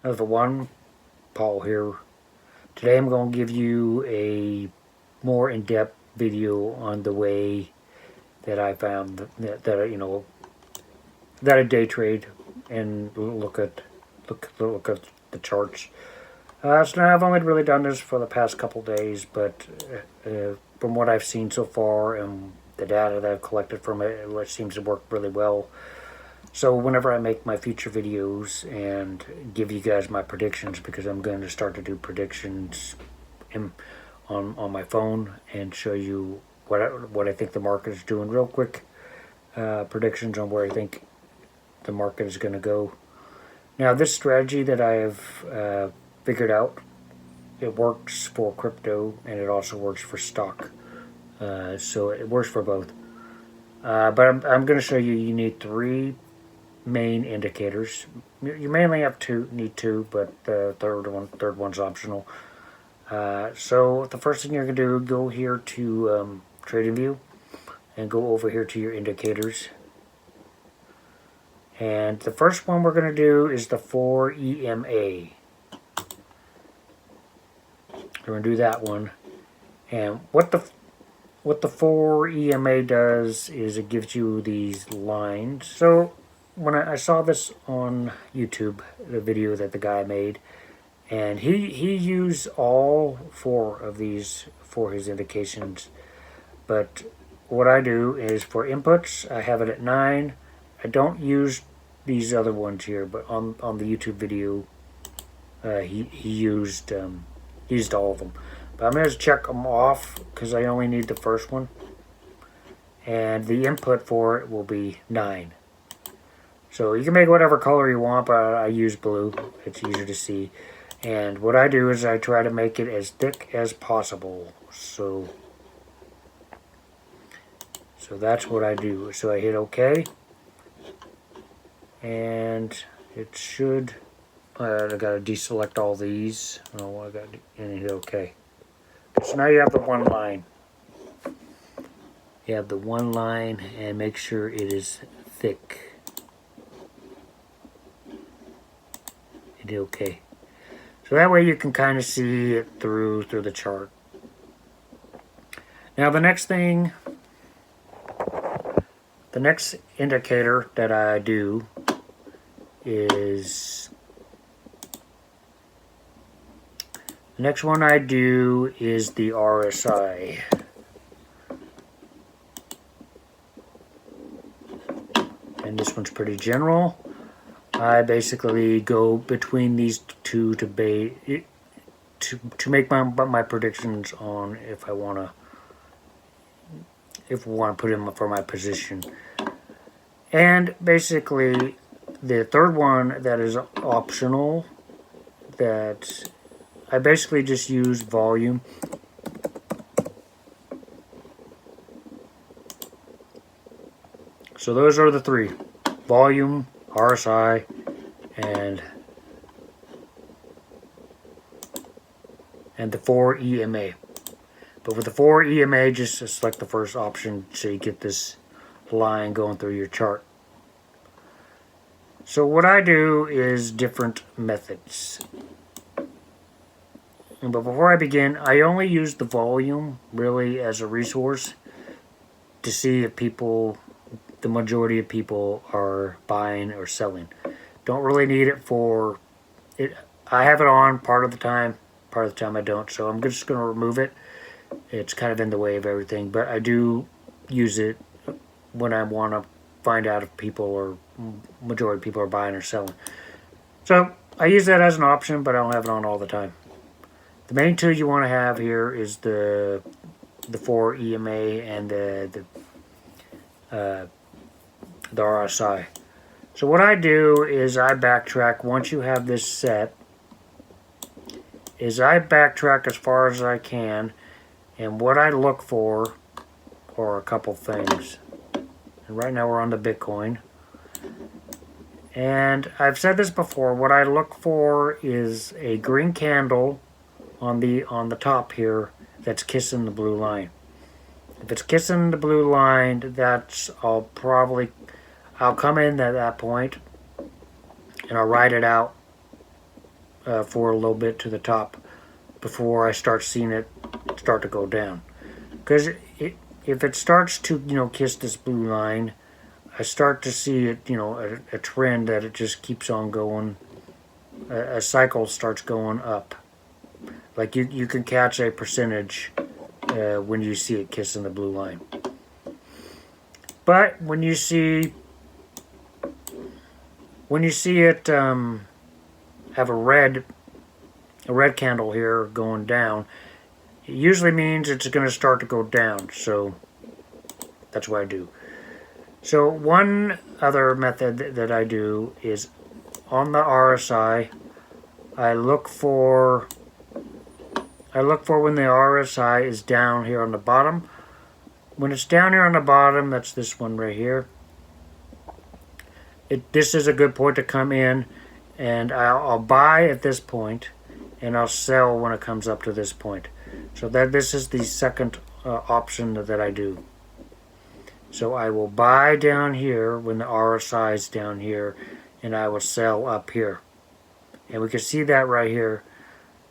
Another one, Paul here. Today I'm going to give you a more in-depth video on the way that I found that I day trade and look at the charts. So now I've only really done this for the past couple days, but from what I've seen so far and the data that I've collected from it, it seems to work really well. So whenever I make my future videos and give you guys my predictions, because I'm going to start to do predictions on my phone and show you what I think the market is doing real quick, predictions on where I think the market is going to go. Now this strategy that I have figured out, it works for crypto and it also works for stock. So it works for both. But I'm going to show you need three main indicators. You mainly need two, but the third one's optional. So the first thing you're going to do, go here to TradingView and go over here to your indicators. And the first one we're going to do is the 4 EMA. We're going to do that one. And what the 4 EMA does is it gives you these lines. So when I saw this on YouTube, the video that the guy made, and he used all four of these for his indications. But what I do is for inputs, I have it at 9. I don't use these other ones here, but on the YouTube video, he used all of them. But I'm going to check them off because I only need the first one. And the input for it will be 9. So you can make whatever color you want, but I use blue. It's easier to see. And what I do is I try to make it as thick as possible. So that's what I do. So I hit OK. And it should... I got to deselect all these. Oh, I got and hit OK. So now you have the one line. You have the one line, and make sure it is thick. Hit OK. So that way you can kind of see it through the chart. Now the next thing, the next indicator that I do is, the next one I do is the RSI. And this one's pretty general. I basically go between these two to make my predictions on if I want to put in for my position. And basically the third one that is optional, that I basically just use volume. So those are the three: volume, RSI, and the 4 EMA. But with the 4 EMA, just select the first option so you get this line going through your chart. So what I do is different methods. But before I begin, I only use the volume really as a resource to see if the majority of people are buying or selling. Don't really need it for it. I have it on part of the time I don't, so I'm just going to remove it. It's kind of in the way of everything, but I do use it when I want to find out if majority of people are buying or selling. So I use that as an option, but I don't have it on all the time. The main two you want to have here is the 4 EMA and the RSI. So what I do is I backtrack. Once you have this set, is I backtrack as far as I can, and what I look for are a couple things. And right now we're on the Bitcoin. And I've said this before, what I look for is a green candle on the top here that's kissing the blue line. If it's kissing the blue line, I'll come in at that point and I'll ride it out for a little bit to the top before I start seeing it start to go down. Because if it starts to, kiss this blue line, I start to see it, a trend that it just keeps on going. A cycle starts going up. Like you can catch a percentage when you see it kissing the blue line. But when you see it have a red candle here going down, it usually means it's going to start to go down. So that's what I do. So one other method that I do is on the RSI, I look for when the RSI is down here on the bottom. When it's down here on the bottom, that's this one right here. This is a good point to come in, and I'll buy at this point, and I'll sell when it comes up to this point. So this is the second option that I do. So I will buy down here when the RSI is down here, and I will sell up here. And we can see that right here.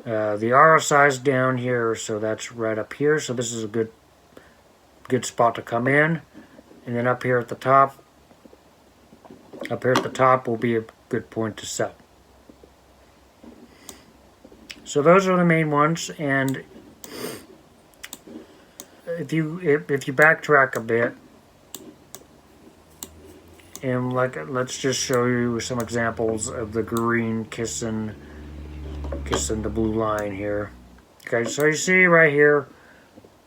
The RSI is down here, so that's right up here. So this is a good spot to come in. And then up here at the top will be a good point to sell. So those are the main ones. And if you backtrack a bit, and let's just show you some examples of the green kissing the blue line here. Okay, so you see right here,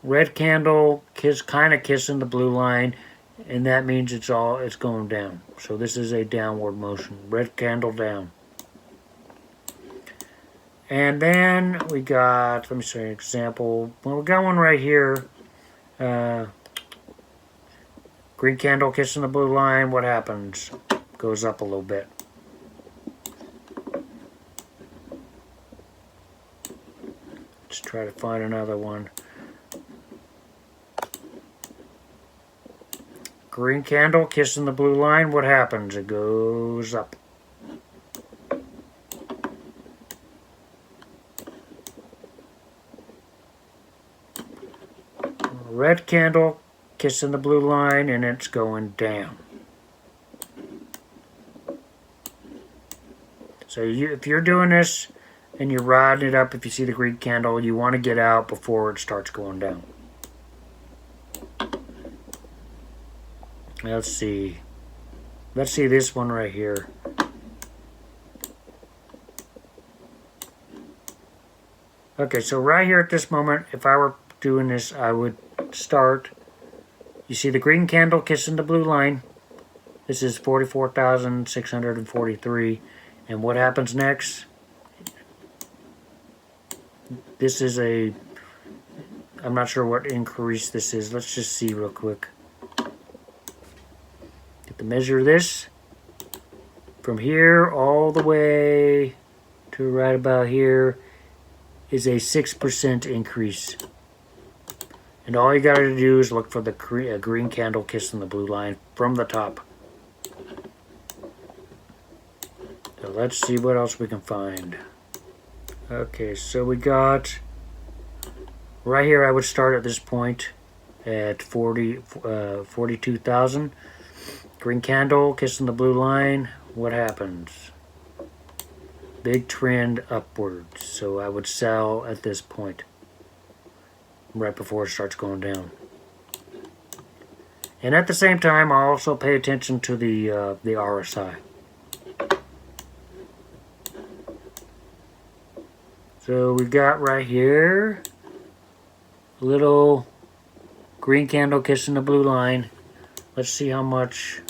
red candle kind of kissing the blue line, and that means it's going down. So this is a downward motion. Red candle down. And then we got, let me show you an example. Well, we got one right here. Green candle kissing the blue line, what happens? Goes up a little bit. Let's try to find another one. Green candle kissing the blue line, what happens? It goes up. Red candle kissing the blue line, and it's going down. So if you're doing this and you're riding it up, if you see the green candle, you want to get out before it starts going down. Let's see this one right here. Okay, so right here at this moment, if I were doing this, I would start. You see the green candle kissing the blue line. This is 44,643. And what happens next? This is I'm not sure what increase this is. Let's just see real quick. Get to measure this. From here all the way to right about here is a 6% increase. And all you got to do is look for the green candle kissing the blue line from the top. So let's see what else we can find. Okay, so we got right here. I would start at this point at 42,000. Green candle kissing the blue line. What happens? Big trend upwards. So I would sell at this point, right before it starts going down. And at the same time, I also pay attention to the RSI. So we've got right here a little green candle kissing the blue line. Let's see how much.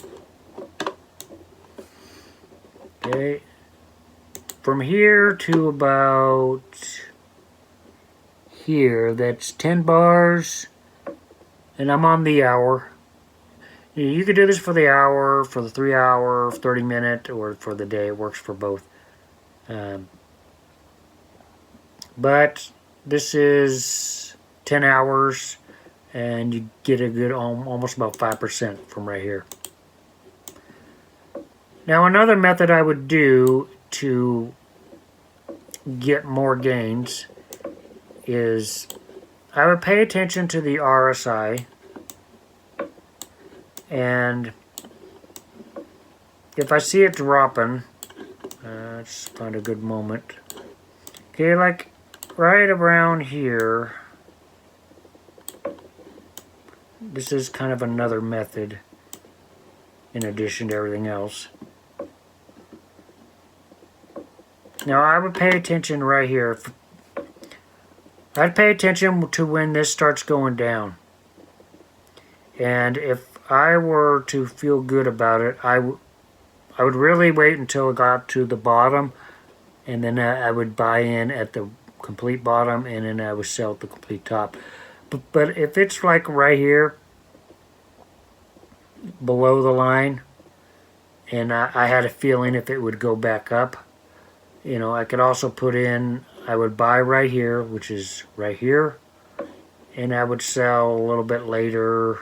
Okay. From here to about here, that's 10 bars, and I'm on the hour. You could do this for the hour, for the 3 hour, 30 minute, or for the day. It works for both. But this is 10 hours, and you get a good almost about 5% from right here. Now another method I would do to get more gains is I would pay attention to the RSI, and if I see it dropping, let's find a good moment. Okay, like right around here, this is kind of another method in addition to everything else. Now I would pay attention right here. I'd pay attention to when this starts going down. And if I were to feel good about it, I would really wait until it got to the bottom, and then I would buy in at the complete bottom, and then I would sell at the complete top. But if it's like right here, below the line, and I had a feeling if it would go back up, you know, I could also put in, I would buy right here, which is right here, and I would sell a little bit later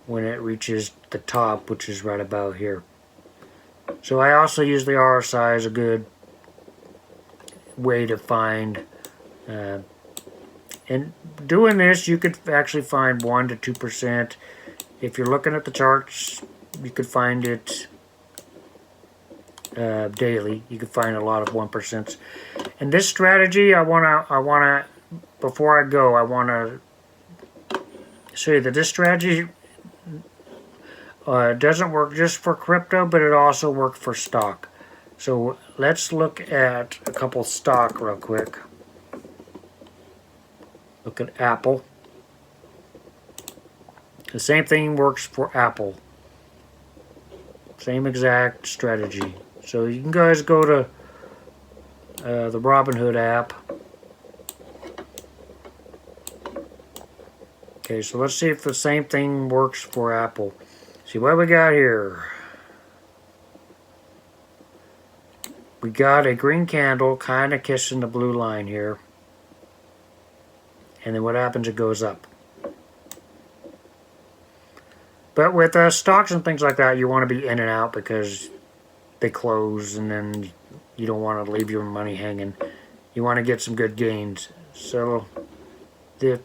when it reaches the top, which is right about here. So I also use the RSI as a good way to find, and doing this, you could actually find 1 to 2%. If you're looking at the charts, you could find it daily. You could find a lot of 1%. And this strategy, I wanna, before I go, I wanna show you that this strategy doesn't work just for crypto, but it also works for stock. So let's look at a couple stock real quick. Look at Apple. The same thing works for Apple. Same exact strategy. So you can guys go to the Robinhood app. Okay, so let's see if the same thing works for Apple. See what we got here. We got a green candle kind of kissing the blue line here. And then what happens, it goes up. But with stocks and things like that, you want to be in and out because they close, and then you don't want to leave your money hanging. You want to get some good gains. So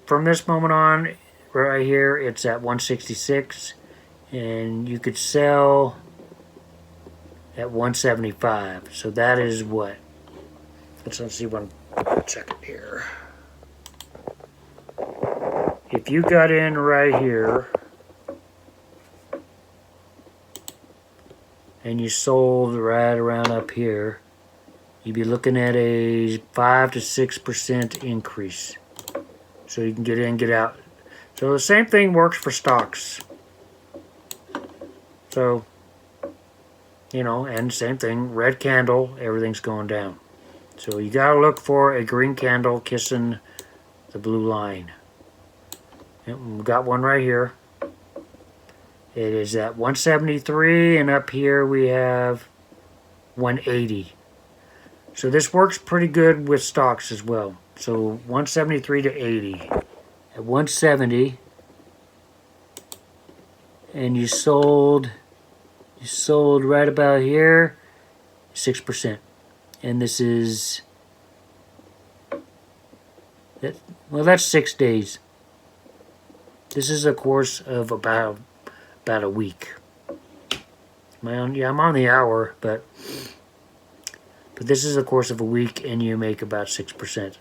from this moment on, right here, it's at 166, and you could sell at 175. So that is what? Let's see 1 second here. If you got in right here and you sold right around up here, you'd be looking at a 5 to 6% increase. So you can get in, get out. So the same thing works for stocks. So, you know, and same thing, red candle, everything's going down. So you gotta look for a green candle kissing the blue line. Yep, we got one right here. It is at 173, and up here we have 180. So this works pretty good with stocks as well. So 173 to 80. At 170, and you sold right about here, 6%. And this is, well, that's 6 days. This is a course of about a week. I'm on the hour, but this is a course of a week, and you make about 6%.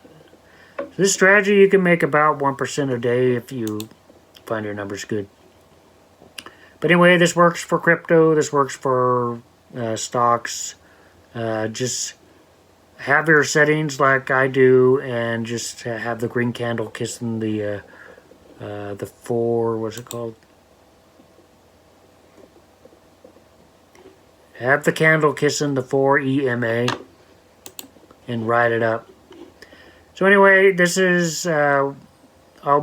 So this strategy, you can make about 1% a day if you find your numbers good. But anyway, this works for crypto. This works for stocks. Just have your settings like I do, and just have the green candle kissing the 4, what's it called? Have the candle kissing the 4 EMA and ride it up. So anyway, this is, I'll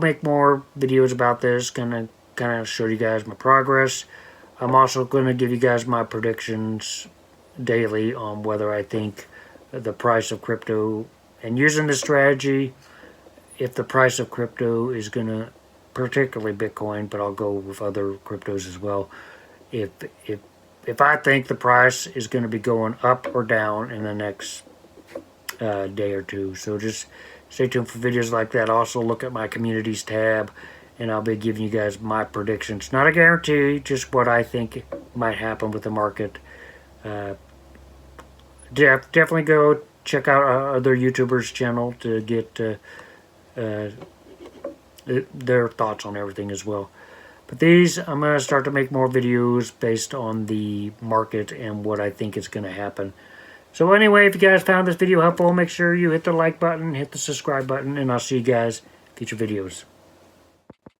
make more videos about this, gonna kind of show you guys my progress. I'm also going to give you guys my predictions daily on whether I think the price of crypto, and using this strategy, if the price of crypto is going to, particularly Bitcoin, but I'll go with other cryptos as well, if I think the price is going to be going up or down in the next day or two. So just stay tuned for videos like that. Also look at my communities tab, and I'll be giving you guys my predictions. Not a guarantee, just what I think might happen with the market. Definitely go check out other YouTubers' channel to get their thoughts on everything as well. But these, I'm going to start to make more videos based on the market and what I think is going to happen. So anyway, if you guys found this video helpful, make sure you hit the like button, hit the subscribe button, and I'll see you guys in future videos.